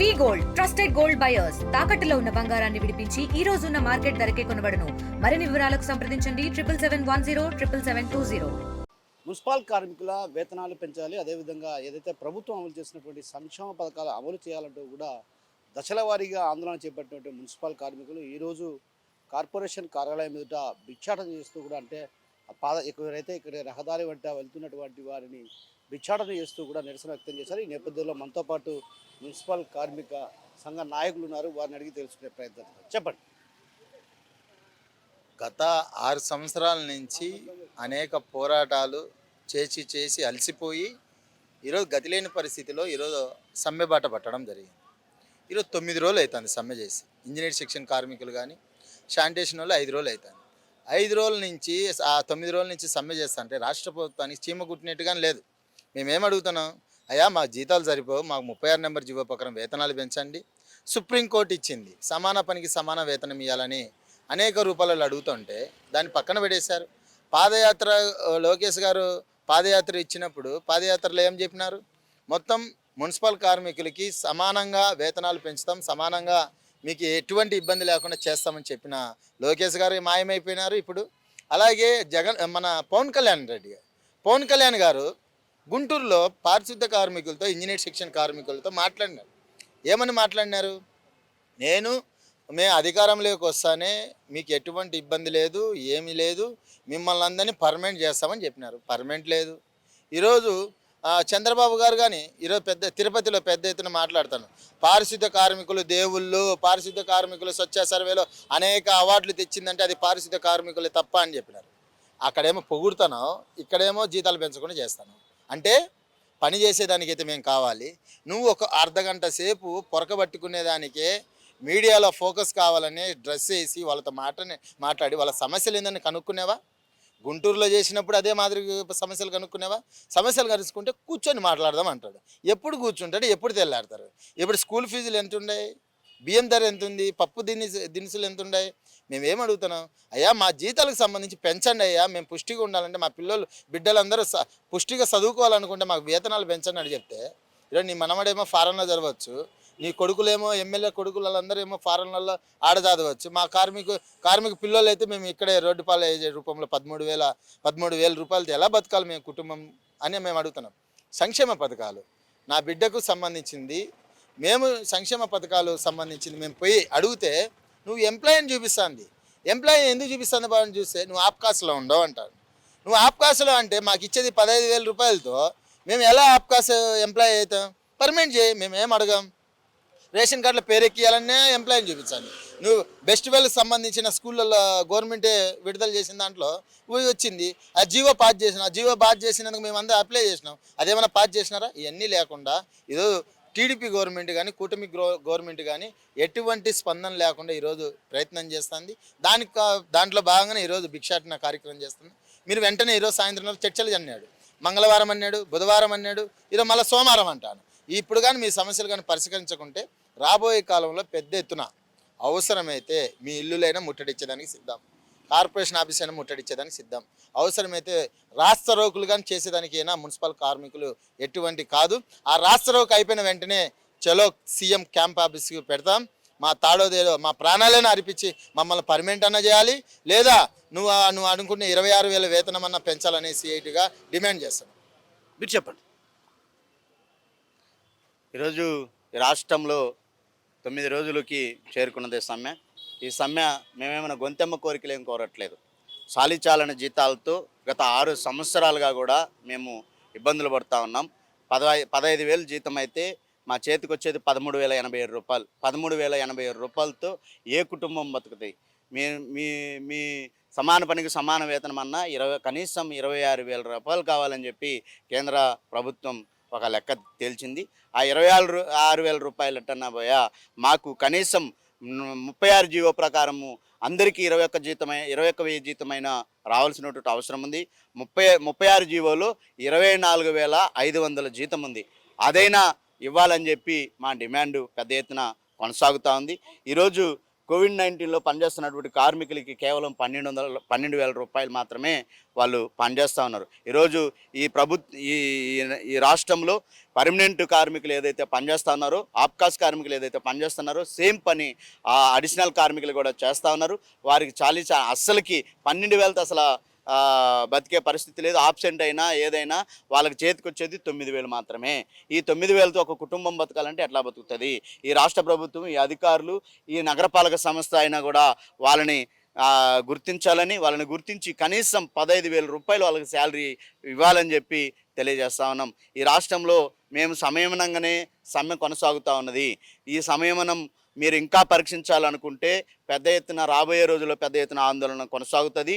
వి gold trusted gold buyers తాకట్టులో ఉన్న బంగారాన్ని విడిపించి ఈ రోజు ఉన్న మార్కెట్ ధరకే కొనబడును. మరిన్ని వివరాలకు సంప్రదించండి 7771077720. మున్సిపల్ కార్మికుల వేతనాలు పెంచాలి, అదేవిధంగా ఏదైతే ప్రభుత్వం అమలు చేసినటువంటి సంక్షేమ పథకాలు అమలు చేయాలంటూ కూడా దశల వారీగా ఆందోళన చేపట్టినటువంటి మున్సిపల్ కార్మికులు ఈరోజు కార్పొరేషన్ కార్యాలయం ఎదుట భిక్షాటన చేస్తూ కూడా అంటే ఎవరైతే ఇక్కడ రహదారి వెంట వెళ్తున్నటువంటి వారిని భిక్షాటన చేస్తూ కూడా నిరసన వ్యక్తం చేశారు. ఈ నేపథ్యంలో మనతో పాటు మున్సిపల్ కార్మిక సంఘ నాయకులు ఉన్నారు, వారిని అడిగి తెలుసుకునే ప్రయత్నం చెప్పండి. గత 6 సంవత్సరాల నుంచి అనేక పోరాటాలు చేసి అలసిపోయి ఈరోజు గతిలేని పరిస్థితిలో ఈరోజు సమ్మె బాట పట్టడం జరిగింది. ఈరోజు 9 రోజులు అవుతుంది సమ్మె చేసి. ఇంజనీర్ సెక్షన్ కార్మికులు కానీ శానిటేషన్ వాళ్ళు 5 రోజులు అవుతుంది. 5 రోజుల నుంచి ఆ 9 రోజుల నుంచి సమ్మె చేస్తా అంటే రాష్ట్ర ప్రభుత్వానికి చీమ కుట్టినట్టుగానే లేదు. మేమేం అడుగుతున్నాం, అయ్యా మా జీతాలు సరిపోవు, మాకు 36 నెంబర్ జీవో ప్రకారం వేతనాలు పెంచండి. సుప్రీంకోర్టు ఇచ్చింది సమాన పనికి సమాన వేతనం ఇవ్వాలని అనేక రూపాయలు అడుగుతుంటే దాన్ని పక్కన పెట్టేశారు. పాదయాత్ర లోకేష్ గారు పాదయాత్ర ఇచ్చినప్పుడు పాదయాత్రలో ఏం చెప్పినారు, మొత్తం మున్సిపల్ కార్మికులకి సమానంగా వేతనాలు పెంచుతాం, సమానంగా మీకు ఎటువంటి ఇబ్బంది లేకుండా చేస్తామని చెప్పిన లోకేష్ గారు మాయమైపోయినారు. ఇప్పుడు అలాగే మన పవన్ కళ్యాణ్ గారు గుంటూరులో పారిశుద్ధ కార్మికులతో ఇంజనీర్ సెక్షన్ కార్మికులతో మాట్లాడినారు. ఏమని మాట్లాడినారు, మేము అధికారంలోకి వస్తానే మీకు ఎటువంటి ఇబ్బంది లేదు, ఏమీ లేదు, మిమ్మల్ని అందరినీ పర్మనెంట్ చేస్తామని చెప్పినారు. పర్మనెంట్ లేదు. ఈరోజు చంద్రబాబు గారు కానీ ఈరోజు తిరుపతిలో పెద్ద ఎత్తున మాట్లాడతాను, పారిశుద్ధ కార్మికులు దేవుళ్ళు, పారిశుద్ధ కార్మికులు స్వచ్ఛ సర్వేలో అనేక అవార్డులు తెచ్చిందంటే అది పారిశుద్ధ కార్మికులే తప్ప అని చెప్పినారు. అక్కడేమో పొగుడుతాను, ఇక్కడేమో జీతాలు పెంచకుండా చేస్తాను. అంటే పని చేసేదానికైతే మేము కావాలి, నువ్వు ఒక అర్ధగంట సేపు పొరకబట్టుకునేదానికే మీడియాలో ఫోకస్ కావాలని డ్రెస్ వేసి వాళ్ళతో మాట్లాడి వాళ్ళ సమస్యలు ఏందని కనుక్కునేవా? గుంటూరులో చేసినప్పుడు అదే మాదిరి సమస్యలు కనుక్కునేవా? సమస్యలు కలుసుకుంటే కూర్చొని మాట్లాడదాం అంటాడు. ఎప్పుడు కూర్చుంటాడు, ఎప్పుడు తెల్లాడతారు? ఇప్పుడు స్కూల్ ఫీజులు ఎంత ఉన్నాయి, బియ్యం ధర ఎంత ఉంది, పప్పు దినుసులు ఎంత ఉన్నాయి? మేమేం అడుగుతున్నాం, అయ్యా మా జీతాలకు సంబంధించి పెంచండి అయ్యా, మేము పుష్టిగా ఉండాలంటే మా బిడ్డలందరూ పుష్టిగా చదువుకోవాలనుకుంటే మాకు వేతనాలు పెంచండి అని చెప్తే, ఈరోజు నీ మనవడేమో ఫారెన్లో చదవచ్చు, నీ కొడుకులేమో ఎమ్మెల్యే కొడుకులు వాళ్ళందరూ ఏమో ఫారెన్లలో చదవచ్చు. మా కార్మిక పిల్లలు అయితే మేము ఇక్కడే రోడ్డు పాలు రూపంలో 13,000 రూపాయలతో ఎలా బతకాలి మేము కుటుంబం అని మేము అడుగుతున్నాం. సంక్షేమ పథకాలు నా బిడ్డకు సంబంధించింది, మేము సంక్షేమ పథకాలు సంబంధించింది మేము పోయి అడిగితే నువ్వు ఎంప్లాయీని చూపిస్తుంది. ఎంప్లాయీ ఎందుకు చూపిస్తుంది బాగా చూస్తే నువ్వు ఆప్కాస్లో ఉండవు అంటారు. నువ్వు ఆప్కాస్లో అంటే మాకు ఇచ్చేది 15,000 రూపాయలతో మేము ఎలా ఆప్కాస్ ఎంప్లాయీ అవుతాం? పర్మనెంట్ చేయి, మేము ఏం అడగాం. రేషన్ కార్డులో పేరెక్కియాలనే ఎంప్లాయీని చూపించాలి. నువ్వు బెస్ట్ వెల్కి సంబంధించిన స్కూళ్ళల్లో గవర్నమెంటే విడుదల చేసిన దాంట్లో వచ్చింది, ఆ జీవో పాస్ చేసిన, ఆ జీవో పాస్ చేసినందుకు మేము అందరూ అప్లై చేసినాం, అదేమైనా పాస్ చేసినారా? ఇవన్నీ లేకుండా ఏదో టీడీపీ గవర్నమెంట్ కానీ కూటమి గవర్నమెంట్ కానీ ఎటువంటి స్పందన లేకుండా ఈరోజు ప్రయత్నం చేస్తుంది. దాంట్లో భాగంగానే ఈరోజు భిక్షాటన కార్యక్రమం చేస్తుంది. మీరు వెంటనే ఈరోజు సాయంత్రం చర్చలు అన్నాడు, మంగళవారం అన్నాడు, బుధవారం అన్నాడు, ఈరోజు మళ్ళీ సోమవారం అంటాను. ఇప్పుడు కానీ మీ సమస్యలు కానీ పరిష్కరించకుంటే రాబోయే కాలంలో పెద్ద ఎత్తున అవసరమైతే మీ ఇల్లులైనా ముట్టడిచ్చేదానికి సిద్ధం, కార్పొరేషన్ ఆఫీస్ అయినా ముట్టడిచ్చేదానికి సిద్ధం, అవసరమైతే రాస్తారోకులు కానీ చేసేదానికి అయినా మున్సిపల్ కార్మికులు ఎటువంటి కాదు. ఆ రాస్తారోకు అయిపోయిన వెంటనే చలో సీఎం క్యాంప్ ఆఫీస్కి పెడతాం, మా తాడోదేలో మా ప్రాణాలైనా అర్పించి మమ్మల్ని పర్మనెంట్ అన్నా చేయాలి, లేదా నువ్వు అనుకున్న 26,000 వేతనం అన్నా పెంచాలనే సిఐటిగా డిమాండ్ చేస్తాను. మీరు చెప్పండి. ఈరోజు రాష్ట్రంలో 9 రోజులకి చేరుకున్నది సమ్మె. ఈ సమ్మె మేమేమైనా గొంతెమ్మ కోరికలు ఏం కోరట్లేదు. చాలీచాలని జీతాలతో గత 6 సంవత్సరాలుగా కూడా మేము ఇబ్బందులు పడుతూ ఉన్నాం. 15,000 జీతం అయితే మా చేతికి వచ్చేది 13,087 రూపాయలు. 13,087 రూపాయలతో ఏ కుటుంబం బతుకుతాయి? మీ సమాన పనికి సమాన వేతనం అన్నా కనీసం 26,000 రూపాయలు కావాలని చెప్పి కేంద్ర ప్రభుత్వం ఒక లెక్క తేల్చింది. ఆ 26,000 రూపాయలు ఎట్టన్నా పోయా మాకు కనీసం 36 జీవో ప్రకారము అందరికీ 21,000 జీతమైన రావాల్సినటువంటి అవసరం ఉంది. 36 జీవోలో 24,500 జీతం ఉంది. అదైనా ఇవ్వాలని చెప్పి మా డిమాండ్ పెద్ద ఎత్తున కొనసాగుతూ ఉంది. ఈరోజు కోవిడ్-19లో పనిచేస్తున్నటువంటి కార్మికులకి కేవలం 12,000 రూపాయలు మాత్రమే వాళ్ళు పనిచేస్తూ ఉన్నారు. ఈరోజు ఈ ఈ ఈ రాష్ట్రంలో పర్మనెంట్ కార్మికులు ఏదైతే పనిచేస్తూ ఉన్నారో, ఆప్కాస్ కార్మికులు ఏదైతే పనిచేస్తున్నారో సేమ్ పని అడిషనల్ కార్మికులు కూడా చేస్తూ ఉన్నారు. వారికి అస్సలకి 12,000తో అసలు బతికే పరిస్థితి లేదు. ఆబ్సెంట్ అయినా ఏదైనా వాళ్ళకి చేతికి వచ్చేది 9,000 మాత్రమే. ఈ 9,000తో ఒక కుటుంబం బతకాలంటే ఎట్లా బతుకుతుంది? ఈ రాష్ట్ర ప్రభుత్వం, ఈ అధికారులు, ఈ నగరపాలక సంస్థ అయినా కూడా వాళ్ళని గుర్తించాలని, వాళ్ళని గుర్తించి కనీసం 15,000 రూపాయలు వాళ్ళకి శాలరీ ఇవ్వాలని చెప్పి తెలియజేస్తా ఉన్నాం. ఈ రాష్ట్రంలో మేము సంయమనంగానే సమ్మె కొనసాగుతూ ఉన్నది. ఈ సంయమనం మీరు ఇంకా పరీక్షించాలనుకుంటే పెద్ద ఎత్తున రాబోయే రోజుల్లో పెద్ద ఎత్తున ఆందోళన కొనసాగుతుంది.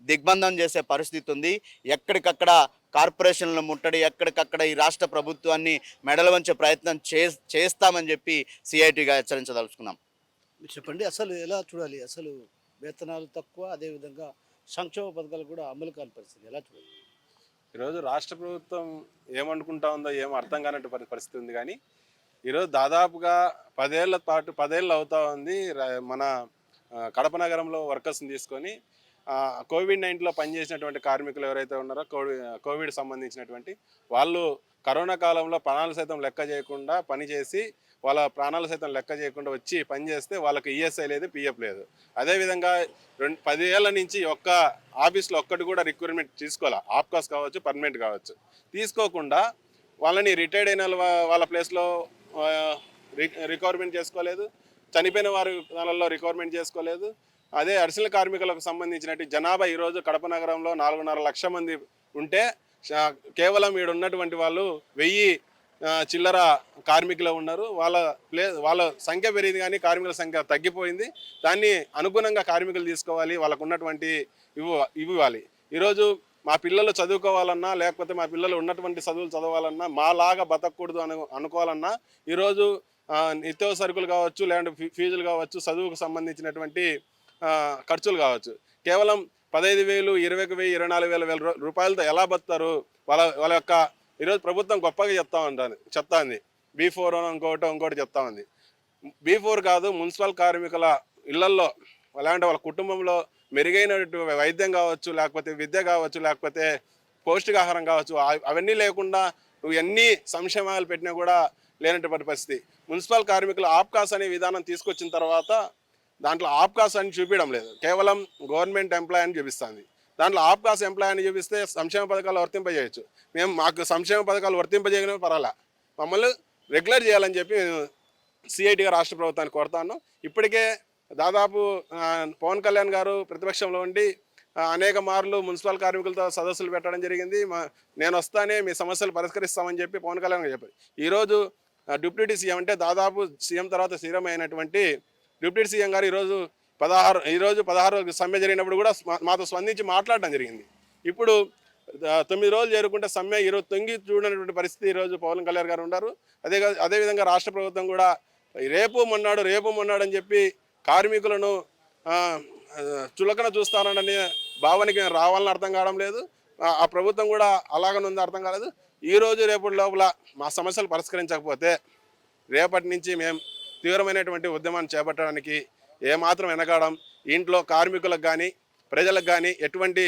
దిగ్బంధం చేసే పరిస్థితి ఉంది. ఎక్కడికక్కడ కార్పొరేషన్లను ముట్టడి, ఎక్కడికక్కడ ఈ రాష్ట్ర ప్రభుత్వాన్ని మెడలు వంచే ప్రయత్నం చేస్తామని చెప్పి సిఐటిగా హెచ్చరించదలుచుకున్నాం. మీరు చెప్పండి, అసలు ఎలా చూడాలి? అసలు వేతనాలు తక్కువ, అదేవిధంగా సంక్షేమ పథకాలు కూడా అమలు కాని పరిస్థితి ఎలా చూడాలి? ఈరోజు రాష్ట్ర ప్రభుత్వం ఏమనుకుంటా ఉందో ఏమో అర్థం కానట్టు పరిస్థితి ఉంది. కానీ ఈరోజు దాదాపుగా 10 ఏళ్ళు అవుతా ఉంది మన కడప నగరంలో వర్కర్స్ని తీసుకొని కోవిడ్-19లో పనిచేసినటువంటి కార్మికులు ఎవరైతే ఉన్నారో కోవిడ్ సంబంధించినటువంటి వాళ్ళు కరోనా కాలంలో ప్రాణాలు సైతం లెక్క చేయకుండా పనిచేసి వాళ్ళ ప్రాణాలు సైతం లెక్క చేయకుండా వచ్చి పనిచేస్తే వాళ్ళకి ఈఎస్ఐ లేదు, పిఎఫ్ లేదు. అదేవిధంగా 10 ఏళ్ల నుంచి ఒక్క ఆఫీస్లో ఒక్కటి కూడా రిక్రూట్మెంట్ తీసుకోవాలి. ఆప్కాస్ కావచ్చు, పర్మనెంట్ కావచ్చు, తీసుకోకుండా వాళ్ళని రిటైర్డ్ అయిన వాళ్ళ ప్లేస్లో రిక్వైర్మెంట్ చేసుకోలేదు. చనిపోయిన వారి వాళ్ళల్లో రిక్వైర్మెంట్ చేసుకోలేదు. అదే అడిషనల్ కార్మికులకు సంబంధించినట్టు జనాభా ఈరోజు కడప నగరంలో 4.5 లక్షల మంది ఉంటే కేవలం ఈడ ఉన్నటువంటి వాళ్ళు 1000 చిల్లర కార్మికులు ఉన్నారు. వాళ్ళ సంఖ్య పెరిగింది కానీ కార్మికుల సంఖ్య తగ్గిపోయింది. దాన్ని అనుగుణంగా కార్మికులు తీసుకోవాలి, వాళ్ళకు ఉన్నటువంటి ఇవ్వాలి. ఈరోజు మా పిల్లలు చదువుకోవాలన్నా, లేకపోతే మా పిల్లలు ఉన్నటువంటి చదువులు చదవాలన్నా, మాలాగా బతకూడదు అనుకోవాలన్నా ఈరోజు నిత్యావసర సరుకులు కావచ్చు, లేదంటే ఫీజులు కావచ్చు, చదువుకు సంబంధించినటువంటి ఖర్చులు కావచ్చు, కేవలం 15,000, 20,000, 24,000 రూపాయలతో ఎలా బతుకుతారు? వాళ్ళ యొక్క ఈరోజు ప్రభుత్వం గొప్పగా చెప్తా ఉంది. B4 ఇంకోటి చెప్తా ఉంది. B4 కాదు, మున్సిపల్ కార్మికుల ఇళ్లల్లో అలాంటి వాళ్ళ కుటుంబంలో మెరుగైన వైద్యం కావచ్చు, లేకపోతే విద్య కావచ్చు, లేకపోతే పౌష్టికాహారం కావచ్చు, అవన్నీ లేకుండా నువ్వు ఎన్ని సంక్షేమాలు పెట్టినా కూడా లేనటువంటి పరిస్థితి. మున్సిపల్ కార్మికులు ఆప్కాస్ అనే విధానం తీసుకొచ్చిన తర్వాత దాంట్లో ఆప్కాస్ అని చూపించడం లేదు, కేవలం గవర్నమెంట్ ఎంప్లాయ్ అని చూపిస్తుంది. దాంట్లో ఆప్కాస్ ఎంప్లాయ్ అని చూపిస్తే సంక్షేమ పథకాలు వర్తింపజేయచ్చు. మాకు సంక్షేమ పథకాలు వర్తింపజేయడం పర్వాలే, మమ్మల్ని రెగ్యులర్ చేయాలని చెప్పి సిఐటిగా రాష్ట్ర ప్రభుత్వాన్ని కోరుతాను. ఇప్పటికే దాదాపు పవన్ కళ్యాణ్ గారు ప్రతిపక్షంలో ఉండి అనేక మార్లు మున్సిపల్ కార్మికులతో సదస్సులు పెట్టడం జరిగింది. నేను వస్తానే మీ సమస్యలు పరిష్కరిస్తామని చెప్పి పవన్ కళ్యాణ్ గారు చెప్పారు. ఈరోజు డిప్యూటీ సీఎం అంటే దాదాపు సీఎం తర్వాత సీఎం అయినటువంటి డిప్యూటీ సీఎం గారు ఈరోజు 16 సమ్మె జరిగినప్పుడు కూడా మాతో స్పందించి మాట్లాడడం జరిగింది. ఇప్పుడు 9 రోజులు చేరుకుంటే సమ్మె ఈరోజు తొంగి చూడనటువంటి పరిస్థితి ఈరోజు పవన్ కళ్యాణ్ గారు ఉన్నారు. అదేవిధంగా రాష్ట్ర ప్రభుత్వం కూడా రేపు మొన్నాడు అని చెప్పి కార్మికులను చులకన చూస్తానని భావనకి రావాలని అర్థం కావడం లేదు. ఆ ప్రభుత్వం కూడా అలాగనుంది అర్థం కాలేదు. ఈరోజు రేపటి లోపల మా సమస్యలు పరిష్కరించకపోతే రేపటి నుంచి మేము తీవ్రమైనటువంటి ఉద్యమాన్ని చేపట్టడానికి ఏమాత్రం వెనకాడం. ఇంట్లో కార్మికులకు కానీ ప్రజలకు కానీ ఎటువంటి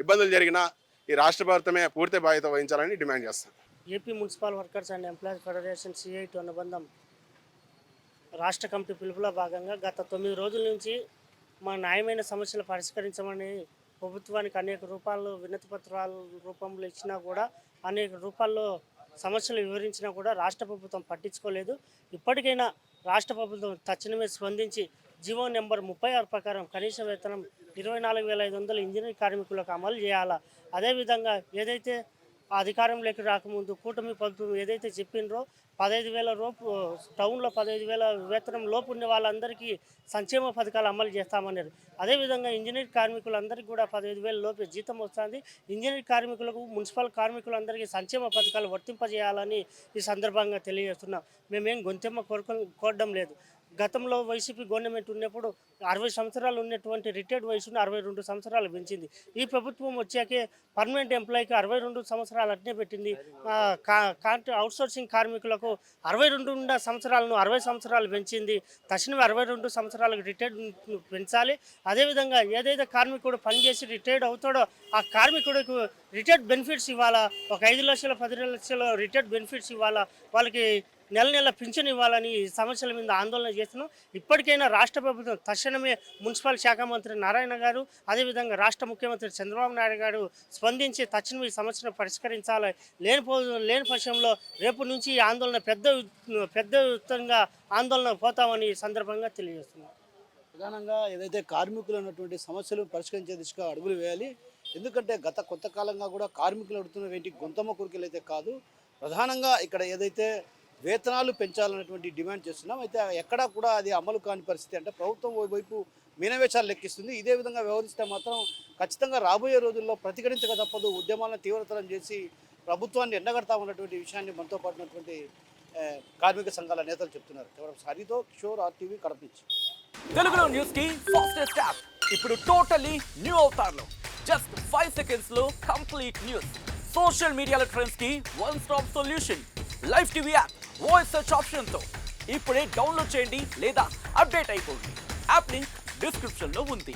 ఇబ్బందులు జరిగినా ఈ రాష్ట్ర ప్రభుత్వమే పూర్తి బాధ్యత వహించాలని డిమాండ్ చేస్తాం. AP municipal workers and employees federation CIT అనుబంధం రాష్ట్ర కమిటీ పిలుపులో భాగంగా గత 9 రోజుల నుంచి మా న్యాయమైన సమస్యలు పరిష్కరించమని ప్రభుత్వానికి అనేక రూపాయలు వినతి పత్రాల రూపంలో ఇచ్చినా కూడా, అనేక రూపాల్లో సమస్యలు వివరించినా కూడా రాష్ట్ర ప్రభుత్వం పట్టించుకోలేదు. ఇప్పటికైనా రాష్ట్ర ప్రభుత్వం తక్షణమే స్పందించి జీవో నెంబర్ 36 ప్రకారం కనీస వేతనం 24,500 ఇంజనీరింగ్ కార్మికులకు అమలు చేయాలా. అదేవిధంగా ఏదైతే అధికారంలోకి రాకముందు కూటమి ప్రభుత్వం ఏదైతే చెప్పిండ్రో 15,000 లోపు టౌన్లో 15,000 వేతనం లోపు ఉన్న వాళ్ళందరికీ సంక్షేమ పథకాలు అమలు చేస్తామన్నారు. అదేవిధంగా ఇంజనీర్ కార్మికులందరికీ కూడా 15,000 లోపు జీతం వస్తుంది. ఇంజనీర్ కార్మికులకు, మున్సిపల్ కార్మికులందరికీ సంక్షేమ పథకాలు వర్తింపజేయాలని ఈ సందర్భంగా తెలియజేస్తున్నాం. మేమేం గొంతెమ్మ కోరడం లేదు. గతంలో వైసీపీ గవర్నమెంట్ ఉన్నప్పుడు 60 సంవత్సరాలు ఉన్నటువంటి రిటైర్డ్ వయసును 62 సంవత్సరాలు పెంచింది. ఈ ప్రభుత్వం వచ్చాకే పర్మనెంట్ ఎంప్లాయీకి 62 సంవత్సరాలు అట్నే పెట్టింది. అవుట్సోర్సింగ్ కార్మికులకు 62 సంవత్సరాలను 60 సంవత్సరాలు పెంచింది. తక్షణమే 62 సంవత్సరాలకు రిటైర్డ్ పెంచాలి. అదేవిధంగా ఏదైతే కార్మికుడు పనిచేసి రిటైర్డ్ అవుతాడో ఆ కార్మికుడికి రిటైర్డ్ బెనిఫిట్స్ ఇవ్వాలా. ఒక 5 లక్షలు 10 లక్షలు రిటైర్డ్ బెనిఫిట్స్ ఇవ్వాలా. వాళ్ళకి నెల నెల పింఛన్ ఇవ్వాలని ఈ సమస్యల మీద ఆందోళన చేస్తున్నాం. ఇప్పటికైనా రాష్ట్ర ప్రభుత్వం తక్షణమే మున్సిపల్ శాఖ మంత్రి నారాయణ గారు, అదేవిధంగా రాష్ట్ర ముఖ్యమంత్రి చంద్రబాబు నాయుడు గారు స్పందించి తక్షణమే ఈ సమస్యను పరిష్కరించాలి. లేని పక్షంలో రేపు నుంచి ఈ ఆందోళన పెద్ద ఎత్తుగా ఆందోళన పోతామని ఈ సందర్భంగా తెలియజేస్తున్నాం. ప్రధానంగా ఏదైతే కార్మికులు ఉన్నటువంటి సమస్యలు పరిష్కరించే దిశగా అడుగులు వేయాలి. ఎందుకంటే గత కొంతకాలంగా కూడా కార్మికులు అడుగుతున్నటువంటి గొంతమ్మ కోరికలు అయితే కాదు, ప్రధానంగా ఇక్కడ ఏదైతే వేతనాలు పెంచాలన్నటువంటి డిమాండ్ చేస్తున్నాం. అయితే ఎక్కడా కూడా అది అమలు కాని పరిస్థితి. అంటే ప్రభుత్వం వైపు మీనవేషాలు లెక్కిస్తుంది. ఇదే విధంగా వ్యవహరిస్తే మాత్రం ఖచ్చితంగా రాబోయే రోజుల్లో ప్రతిఘటించక తప్పదు. ఉద్యమాలను తీవ్రతరం చేసి ప్రభుత్వాన్ని ఎండగడతామన్నటువంటి విషయాన్ని మనతో పాటు ఉన్నటువంటి కార్మిక సంఘాల నేతలు చెప్తున్నారు. హరితో కిషోర్, RTV, కడప నుంచి. తెలుగులో న్యూస్ కి ఫాస్టెస్ట్ యాప్ ఇప్పుడు టోటలీ న్యూ అవతార్లో జస్ట్ 5 seconds లో కంప్లీట్ న్యూస్. సోషల్ మీడియాలో ట్రెండ్స్ కి one stop solution. Live TV app voice search option తో ఇప్పుడే డౌన్లోడ్ చేయండి లేదా అప్డేట్ అయిపోండి. యాప్ లింక్ డిస్క్రిప్షన్ లో ఉంది.